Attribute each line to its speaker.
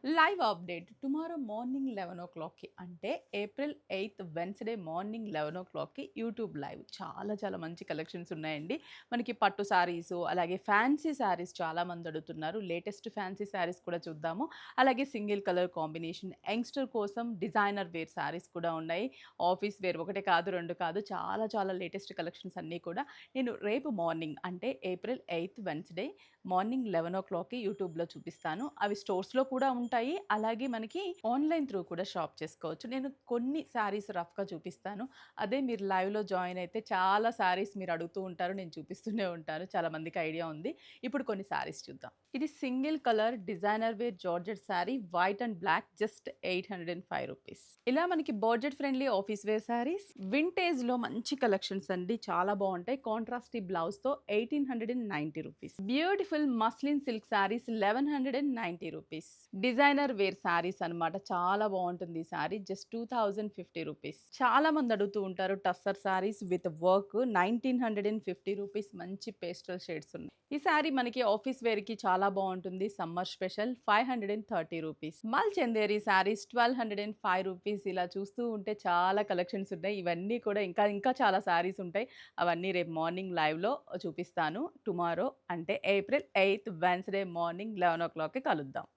Speaker 1: Live update tomorrow morning 11:00కి అంటే April 8 Wednesday morning 11:00కి యూట్యూబ్ లైవ్. చాలా మంచి కలెక్షన్స్ ఉన్నాయండి. మనకి పట్టు శారీసు, అలాగే ఫ్యాన్సీ శారీస్ చాలామంది అడుగుతున్నారు. లేటెస్ట్ ఫ్యాన్సీ శారీస్ కూడా చూద్దాము. అలాగే సింగిల్ కలర్ కాంబినేషన్, యంగ్‌స్టర్ కోసం డిజైనర్ వేర్ శారీస్ కూడా ఉన్నాయి. ఆఫీస్ వేర్ ఒకటే కాదు, 2 కాదు చాలా లేటెస్ట్ కలెక్షన్స్ అన్నీ కూడా నేను రేపు మార్నింగ్ అంటే ఏప్రిల్ 8 వెన్స్‌డే మార్నింగ్ 11:00కి యూట్యూబ్‌లో చూపిస్తాను. అవి స్టోర్స్‌లో కూడా ఉంటాయి. అలాగే మనకి ఆన్‌లైన్ త్రూ కూడా షాప్ చేసుకోవచ్చు. నేను కొన్ని శారీస్ రఫ్‌గా చూపిస్తాను. అదే మీరు లైవ్‌లో జాయిన్ అయితే చాలా శారీస్ మీరు అడుగుతూ ఉంటారు. నేను చూపిస్తూనే ఉంటాను. చాలా మందికి ఐడియా ఉంది. ఇప్పుడు కొన్ని శారీస్ చూద్దాం. ఇది single colour designer wear georgette saree white and black just రూ. 805. ఇలా మనకి budget friendly office wear sarees వింటేజ్‌లో మంచి కలెక్షన్స్ అండి. చాలా బావుంటాయి. కాంట్రాస్టీ బ్లౌజ్‌తో రూ. 1890. బ్యూటిఫుల్ మస్లిన్ సిల్క్ శారీస్ రూ. 1190. డిజైనర్ వేర్ శారీస్ అన్నమాట. చాలా బావుంటుంది ఈ శారీ. జస్ట్ రూ. 2050. చాలా మంది అడుగుతూ ఉంటారు టస్సర్ శారీస్ విత్ వర్క్ రూ. 1950. మంచి పేస్టల్ షేడ్స్ ఉన్నాయి. ఈ శారీ మనకి ఆఫీస్ వేర్‌కి చాలా బావుంటుంది. సమ్మర్ స్పెషల్ రూ. 530. మల్ చందేరి శారీస్ రూ. 1205. ఇలా చూస్తూ ఉంటే చాలా కలెక్షన్స్ ఉన్నాయి. ఇవన్నీ కూడా ఇంకా చాలా శారీస్ ఉంటాయి. అవన్నీ రేపు మార్నింగ్ లైవ్‌లో చూపిస్తాను. టుమారో అంటే ఏప్రిల్ 8 వెన్స్‌డే మార్నింగ్ 11:00కి కలుద్దాం.